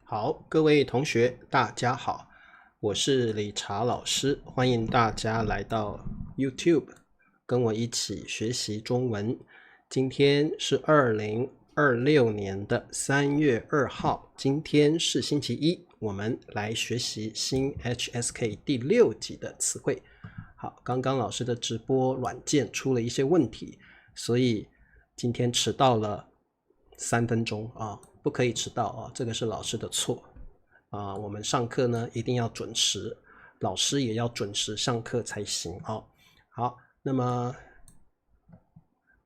好，各位同学，大家好，我是理查老师，欢迎大家来到 YouTube，跟我一起学习中文。今天是2026年的3月2号，今天是星期一，我们来学习新 HSK 第6集的词汇。好，刚刚老师的直播软件出了一些问题，所以今天迟到了3分钟啊。不可以迟到啊，这个是老师的错啊。我们上课呢一定要准时，老师也要准时上课才行啊。好，那么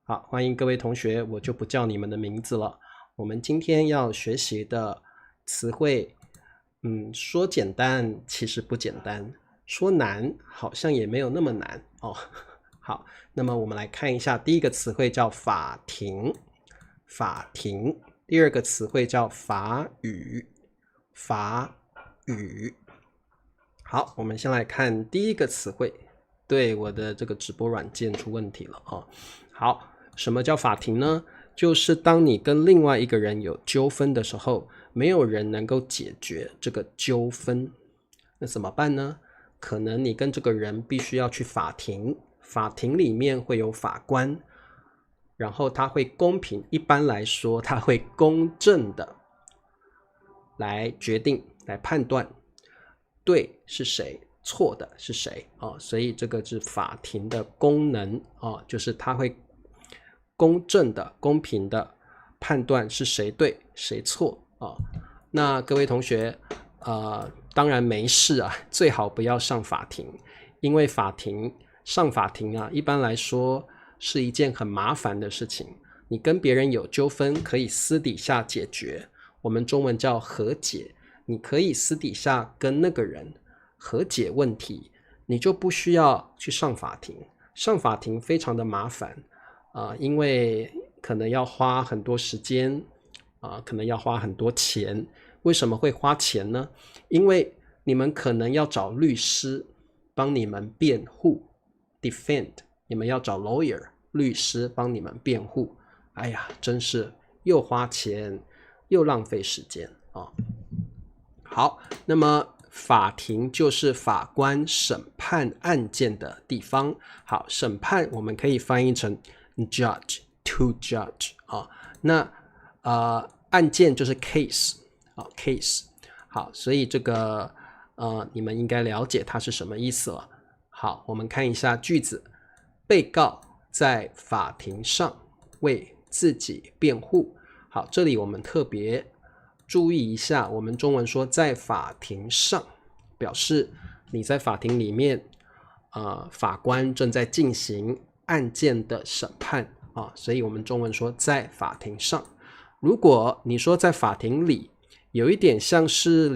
好，欢迎各位同学，我就不叫你们的名字了。我们今天要学习的词汇，说简单其实不简单，说难好像也没有那么难哦。好，那么我们来看一下，第一个词汇叫法庭，法庭。第二个词汇叫法语，法语。好，我们先来看第一个词汇。对，我的这个直播软件出问题了哦。好，什么叫法庭呢？就是当你跟另外一个人有纠纷的时候，没有人能够解决这个纠纷，那怎么办呢？可能你跟这个人必须要去法庭，法庭里面会有法官，然后他会公平，一般来说他会公正的来决定，来判断对是谁，错的是谁啊。所以这个是法庭的功能啊，就是他会公正的、公平的判断是谁对谁错啊。那各位同学当然没事啊，最好不要上法庭，因为上法庭啊，一般来说是一件很麻烦的事情。你跟别人有纠纷可以私底下解决，我们中文叫和解，你可以私底下跟那个人和解问题，你就不需要去上法庭。上法庭非常的麻烦因为可能要花很多时间可能要花很多钱。为什么会花钱呢？因为你们可能要找律师帮你们辩护 defend， 你们要找 lawyer 律师帮你们辩护。哎呀，真是又花钱又浪费时间好，那么法庭就是法官审判案件的地方。好，审判我们可以翻译成 judge to judge 那案件就是 case case。好，所以这个你们应该了解它是什么意思了。好，我们看一下句子，被告在法庭上为自己辩护。好，这里我们特别注意一下，我们中文说在法庭上，表示你在法庭里面法官正在进行案件的审判所以我们中文说在法庭上。如果你说在法庭里，有一点像是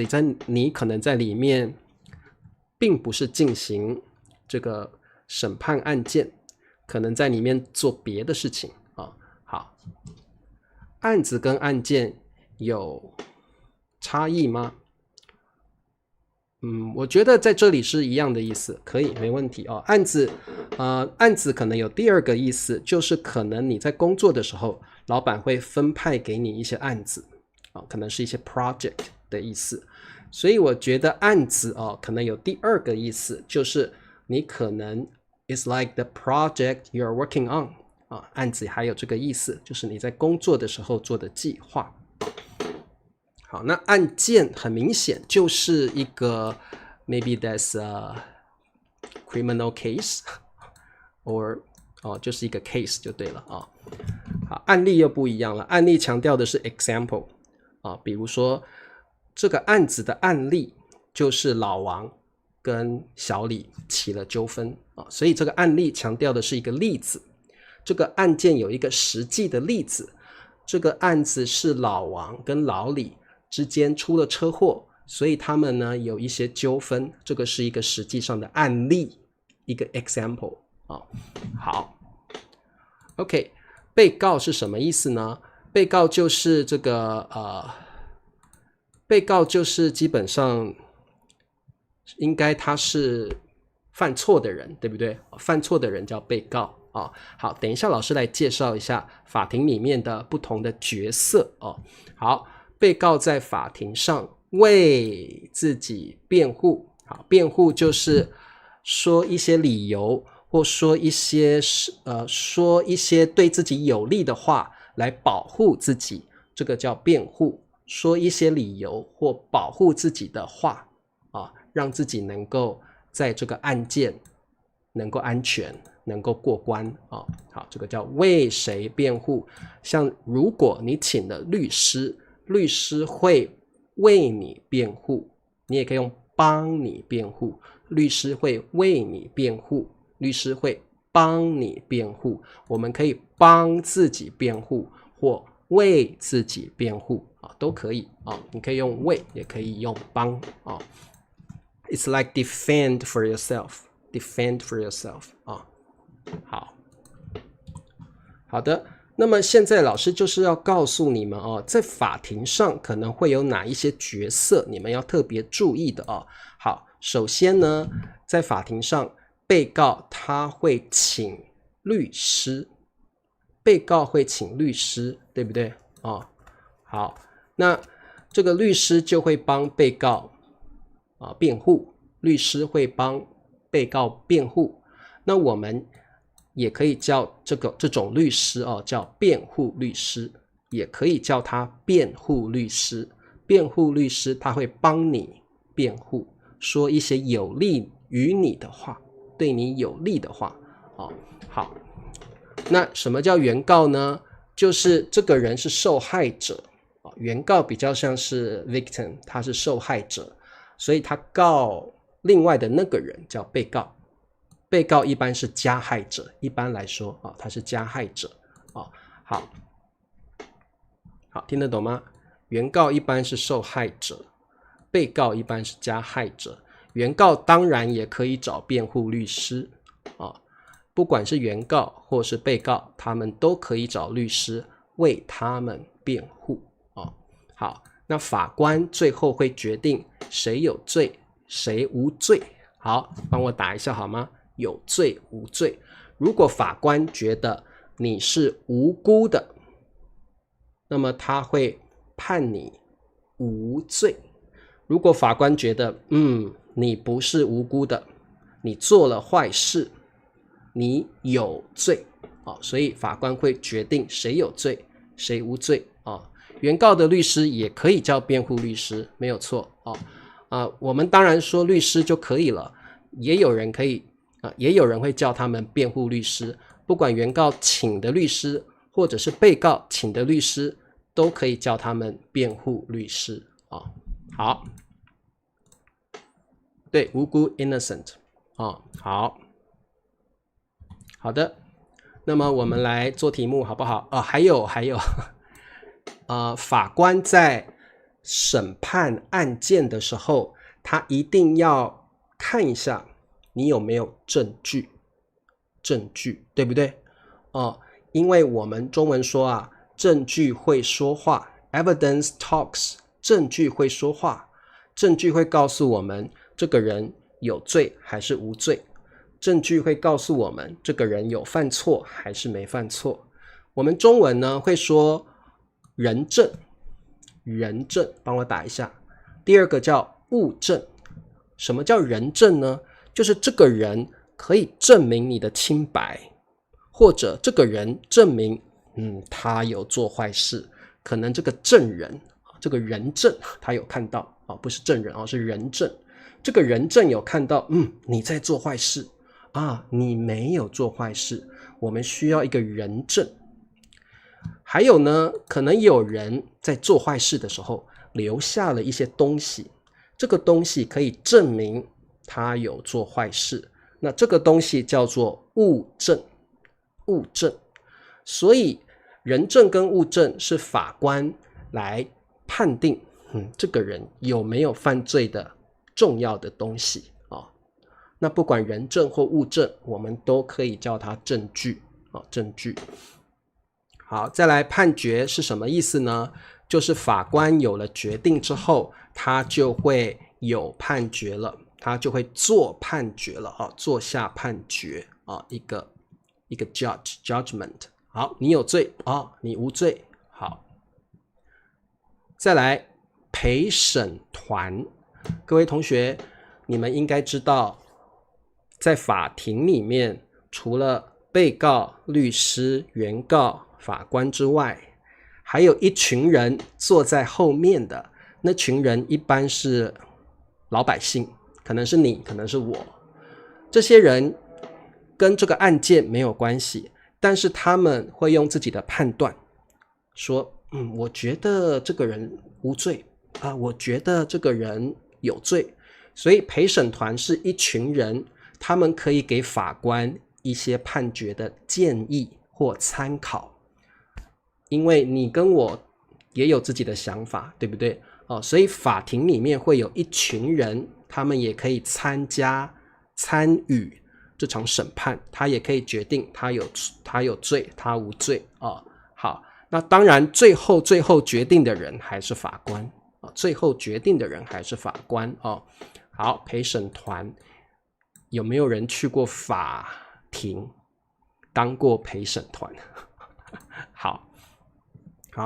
你可能在里面并不是进行这个审判案件，可能在里面做别的事情好，案子跟案件有差异吗？我觉得在这里是一样的意思，可以，没问题案子可能有第二个意思，就是可能你在工作的时候，老板会分派给你一些案子可能是一些 project 的意思。所以我觉得案子可能有第二个意思，就是你可能 it's like the project you're working on案子还有这个意思，就是你在工作的时候做的计划。好，那案件很明显就是一个 maybe that's a criminal case or 就是一个 case 就对了好，案例又不一样了，案例强调的是 example比如说这个案子的案例就是老王跟小李起了纠纷所以这个案例强调的是一个例子，这个案件有一个实际的例子，这个案子是老王跟老李之间出了车祸，所以他们呢有一些纠纷，这个是一个实际上的案例，一个 example好 OK， 被告是什么意思呢？被告就是这个被告就是基本上应该他是犯错的人，对不对？犯错的人叫被告好，等一下老师来介绍一下法庭里面的不同的角色好，被告在法庭上为自己辩护。好，辩护就是说一些理由，或说一些对自己有利的话来保护自己，这个叫辩护。说一些理由或保护自己的话让自己能够在这个案件能够安全，能够过关好，这个叫为谁辩护。像如果你请了律师，律师会为你辩护，你也可以用帮你辩护。律师会为你辩护，律师会帮你辩护。我们可以帮自己辩护或为自己辩护都可以你可以用为，也可以用帮It's like defend for yourself. Defend for yourself 好的，那么现在老师就是要告诉你们在法庭上可能会有哪一些角色，你们要特别注意的好，首先呢，在法庭上，被告他会请律师，被告会请律师，对不对好，那这个律师就会帮被告辩护，律师会帮被告辩护。那我们也可以叫这种律师叫辩护律师，也可以叫他辩护律师。辩护律师他会帮你辩护，说一些有利于你的话，对你有利的话好，那什么叫原告呢？就是这个人是受害者原告比较像是 victim， 他是受害者，所以他告另外的那个人叫被告。被告一般是加害者，一般来说他是加害者好，听得懂吗？原告一般是受害者，被告一般是加害者。原告当然也可以找辩护律师不管是原告或是被告，他们都可以找律师为他们辩护好，那法官最后会决定谁有罪谁无罪。好，帮我打一下好吗？有罪无罪。如果法官觉得你是无辜的，那么他会判你无罪。如果法官觉得你不是无辜的，你做了坏事，你有罪所以法官会决定谁有罪谁无罪原告的律师也可以叫辩护律师，没有错我们当然说律师就可以了，也有人会叫他们辩护律师。不管原告请的律师或者是被告请的律师，都可以叫他们辩护律师好，对，无辜 innocent 好的，那么我们来做题目好不好还有法官在审判案件的时候，他一定要看一下你有没有证据，对不对因为我们中文说证据会说话 Evidence talks， 证据会说话，证据会告诉我们这个人有罪还是无罪，证据会告诉我们这个人有犯错还是没犯错。我们中文呢会说人证，帮我打一下。第二个叫物证。什么叫人证呢？就是这个人可以证明你的清白，或者这个人证明他有做坏事，可能这个证人，这个人证他有看到不是证人是人证。这个人证有看到你在做坏事你没有做坏事，我们需要一个人证。还有呢，可能有人在做坏事的时候留下了一些东西，这个东西可以证明他有做坏事，那这个东西叫做物证。所以人证跟物证是法官来判定这个人有没有犯罪的重要的东西那不管人证或物证，我们都可以叫它证据证据。好，再来判决是什么意思呢？就是法官有了决定之后，他就会有判决了，他就会做判决了做下判决一个 judgment。好，你有罪你无罪。好，再来陪审团，各位同学，你们应该知道，在法庭里面，除了被告、律师、原告、法官之外，还有一群人坐在后面的，那群人一般是老百姓，可能是你，可能是我。这些人跟这个案件没有关系，但是他们会用自己的判断说，我觉得这个人无罪啊，我觉得这个人有罪。所以陪审团是一群人，他们可以给法官一些判决的建议或参考，因为你跟我也有自己的想法，对不对？所以法庭里面会有一群人，他们也可以参与这场审判，他也可以决定他有罪，他无罪。好，那当然最后决定的人还是法官，最后决定的人还是法官。好，陪审团，有没有人去过法庭当过陪审团？好，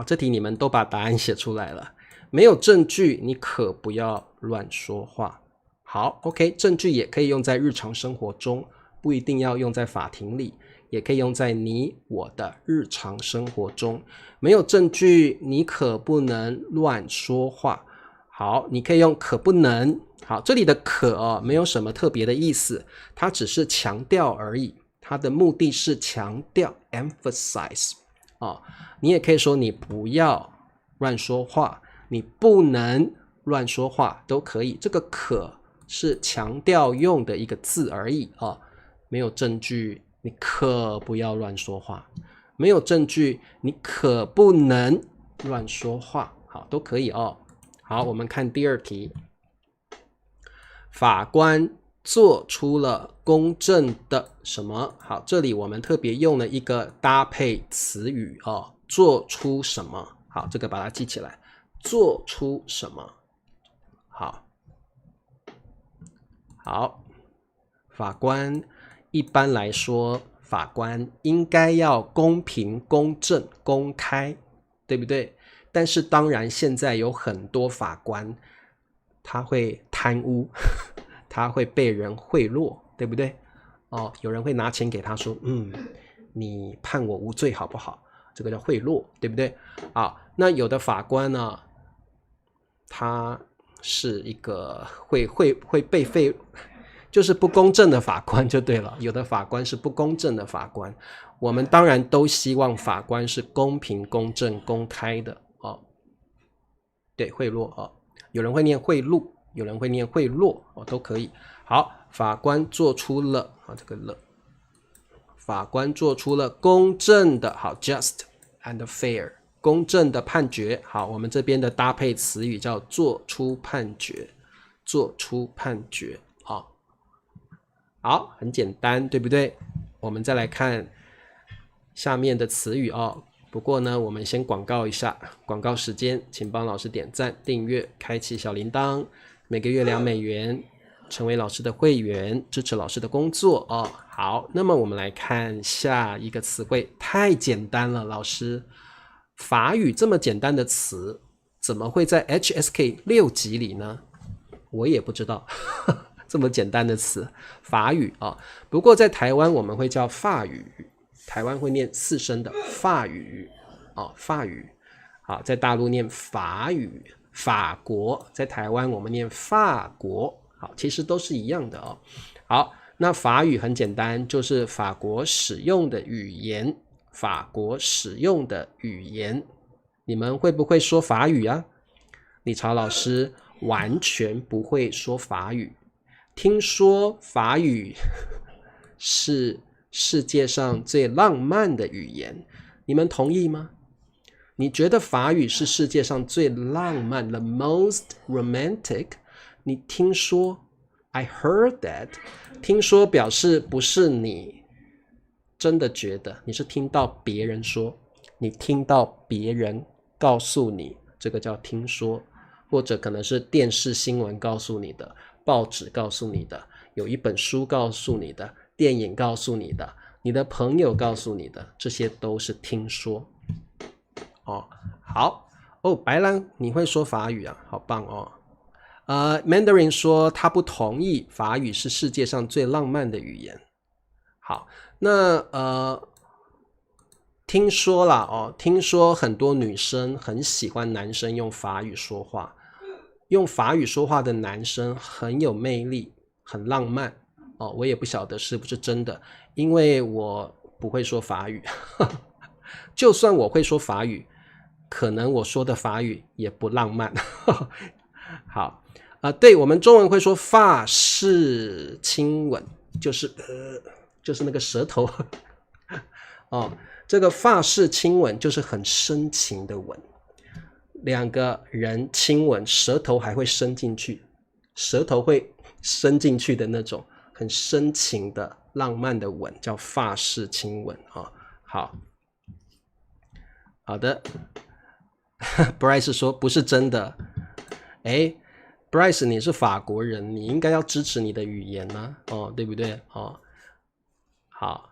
这题你们都把答案写出来了。没有证据，你可不要乱说话。好 ，OK， 证据也可以用在日常生活中，不一定要用在法庭里，也可以用在你我的日常生活中。没有证据，你可不能乱说话。好，你可以用可不能。好，这里的可没有什么特别的意思，它只是强调而已，它的目的是强调 emphasize。你也可以说你不要乱说话，你不能乱说话都可以。这个可是强调用的一个字而已。没有证据，你可不要乱说话。没有证据，你可不能乱说话。好，都可以。好，我们看第二题。法官做出了公正的什么？好，这里我们特别用了一个搭配词语。做出什么？好，这个把它记起来。做出什么？好，法官一般来说，法官应该要公平、公正、公开，对不对？但是当然，现在有很多法官他会贪污，他会被人贿赂，对不对？有人会拿钱给他说，你判我无罪好不好？这个叫贿赂，对不对？那有的法官呢，他是一个会被就是不公正的法官就对了。有的法官是不公正的法官，我们当然都希望法官是公平、公正、公开的。对，贿赂。有人会念贿赂，有人会念贿赂，都可以。好，法官做出了这个了，法官做出了公正的，好 ，just and fair， 公正的判决。好，我们这边的搭配词语叫做出判决，做出判决。好，很简单，对不对？我们再来看下面的词语。不过呢，我们先广告一下，广告时间，请帮老师点赞、订阅、开启小铃铛，每个月$2，成为老师的会员，支持老师的工作。好，那么我们来看下一个词汇，太简单了，老师，法语这么简单的词，怎么会在 HSK 6级里呢？我也不知道，这么简单的词，法语。不过在台湾我们会叫法语。台湾会念4声的法语。法语。好，在大陆念法语，法国，在台湾我们念法国。好，其实都是一样的。好，那法语很简单，就是法国使用的语言。法国使用的语言，你们会不会说法语啊？理查老师完全不会说法语，听说法语是世界上最浪漫的语言，你们同意吗？你觉得法语是世界上最浪漫 the most romantic？ 你听说 I heard that， 听说表示不是你真的觉得，你是听到别人说，你听到别人告诉你，这个叫听说，或者可能是电视新闻告诉你的，报纸告诉你的，有一本书告诉你的，电影告诉你的，你的朋友告诉你的，这些都是听说。好哦，白兰你会说法语啊，好棒哦。Mandarin 说他不同意法语是世界上最浪漫的语言。好，那听说啦哦，听说很多女生很喜欢男生用法语说话，用法语说话的男生很有魅力，很浪漫哦。我也不晓得是不是真的，因为我不会说法语，就算我会说法语，可能我说的法语也不浪漫。好。对，我们中文会说法式亲吻，就是那个舌头哦，这个法式亲吻就是很深情的吻，两个人亲吻，舌头还会伸进去，舌头会伸进去的那种很深情的浪漫的吻，叫法式亲吻啊。好的，Bryce 说不是真的，哎。Bryce 你是法国人，你应该要支持你的语言呢、哦，对不对？哦，好，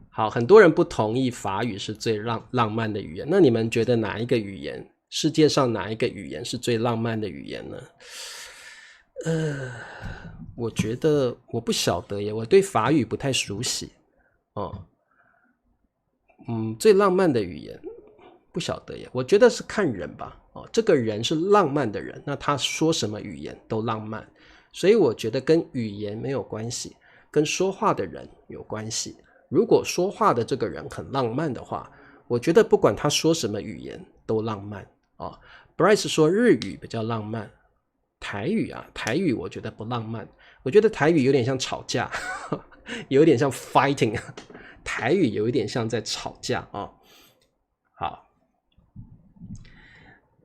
好，很多人不同意法语是最浪漫的语言，那你们觉得哪一个语言，世界上哪一个语言是最浪漫的语言呢？我觉得我不晓得耶，我对法语不太熟悉哦。最浪漫的语言不晓得耶，我觉得是看人吧。哦，这个人是浪漫的人，那他说什么语言都浪漫，所以我觉得跟语言没有关系，跟说话的人有关系。如果说话的这个人很浪漫的话，我觉得不管他说什么语言都浪漫哦。Bryce 说日语比较浪漫，台语我觉得不浪漫，我觉得台语有点像吵架，有点像 fighting， 台语有一点像在吵架哦。好。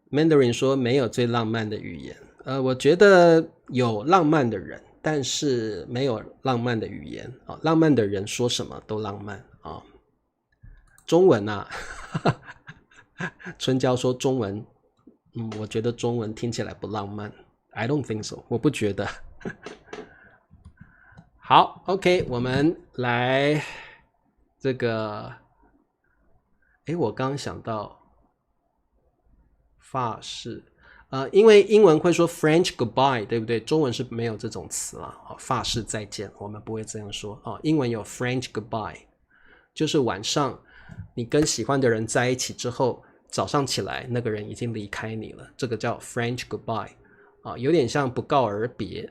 Mandarin 说没有最浪漫的语言，我觉得有浪漫的人，但是没有浪漫的语言啊。浪漫的人说什么都浪漫啊。中文啊，春娇说中文，我觉得中文听起来不浪漫。I don't think so， 我不觉得。好 ，OK， 我们来这个，我刚想到。法式，因为英文会说 French goodbye， 对不对？中文是没有这种词啦，法式再见，我们不会这样说哦。英文有 French goodbye， 就是晚上你跟喜欢的人在一起之后，早上起来那个人已经离开你了，这个叫 French goodbye 啊，有点像不告而别。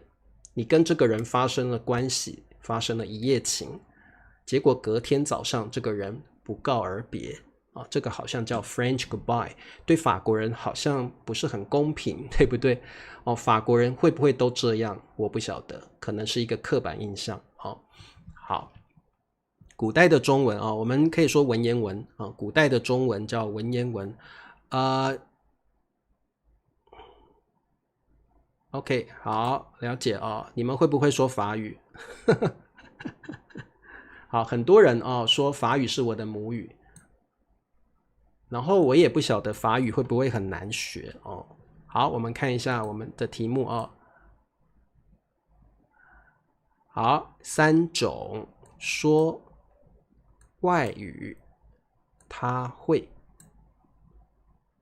你跟这个人发生了关系，发生了一夜情，结果隔天早上这个人不告而别。这个好像叫 French goodbye， 对法国人好像不是很公平，对不对？法国人会不会都这样？我不晓得，可能是一个刻板印象。好，古代的中文我们可以说文言文古代的中文叫文言文。OK， 好，了解你们会不会说法语？好，很多人说法语是我的母语。然后我也不晓得法语会不会很难学哦。好，我们看一下我们的题目哦。好，3种说外语他会。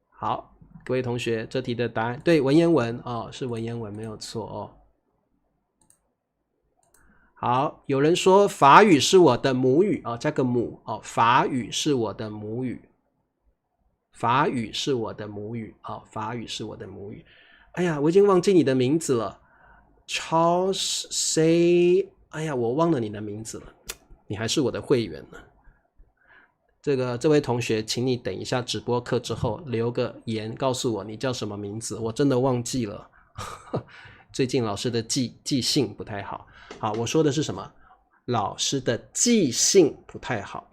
好，各位同学，这题的答案对，文言文是文言文没有错哦。好，有人说法语是我的母语加个母法语是我的母语。法语是我的母语法语是我的母语。哎呀，我已经忘记你的名字了 ，Charles C。哎呀，我忘了你的名字了，你还是我的会员呢。这位同学，请你等一下直播课之后留个言告诉我你叫什么名字，我真的忘记了。最近老师的记性不太好。好，我说的是什么？老师的记性不太好。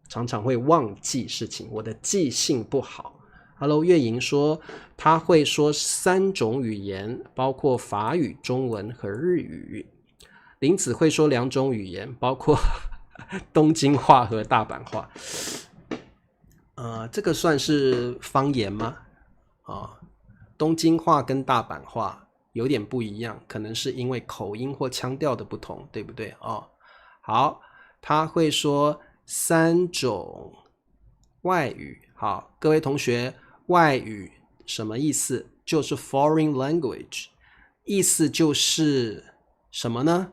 常常会忘记事情，我的记性不好。Hello， 月莹说他会说3种语言，包括法语、中文和日语。林子会说2种语言，包括东京话和大阪话。这个算是方言吗？东京话跟大阪话有点不一样，可能是因为口音或腔调的不同，对不对好，他会说3种外语。好，各位同学，外语什么意思？就是 foreign language， 意思就是什么呢？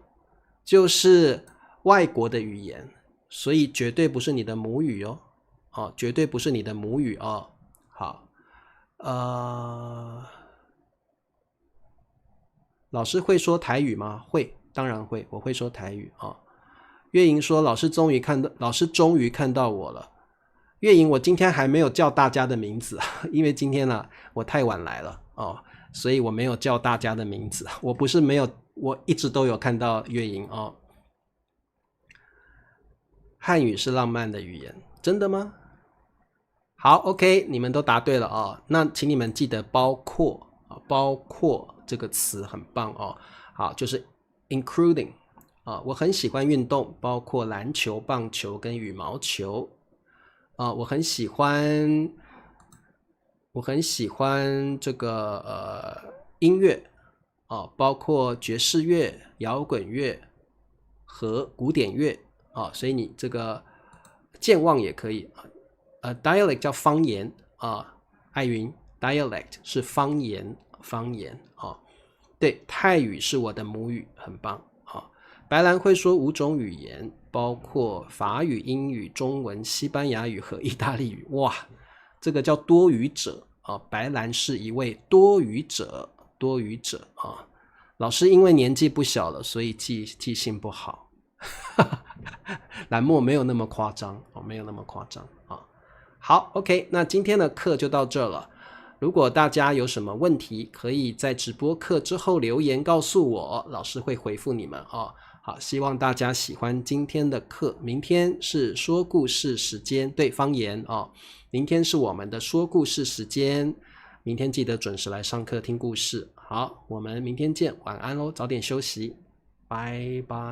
就是外国的语言，所以绝对不是你的母语哦。绝对不是你的母语哦。好，老师会说台语吗？会，当然会，我会说台语啊。月莹说老师终于看到我了。月莹，我今天还没有叫大家的名字，因为今天呢我太晚来了哦，所以我没有叫大家的名字。我不是没有，我一直都有看到月莹哦。汉语是浪漫的语言，真的吗？好 ，OK， 你们都答对了哦。那请你们记得包括这个词很棒哦。好，就是 including 我很喜欢运动，包括篮球、棒球跟羽毛球。我很喜欢这个音乐包括爵士乐、摇滚乐和古典乐所以你这个健忘也可以dialect 叫方言艾云 dialect 是方言对，泰语是我的母语，很棒白兰会说5种语言，包括法语、英语、中文、西班牙语和意大利语。哇，这个叫多语者白兰是一位多语者老师因为年纪不小了，所以记性不好。兰墨没有那么夸张好 OK， 那今天的课就到这了。如果大家有什么问题，可以在直播课之后留言告诉我，老师会回复你们好，希望大家喜欢今天的课。明天是说故事时间，对，方言明天是我们的说故事时间，明天记得准时来上课听故事。好，我们明天见，晚安咯，早点休息，拜拜。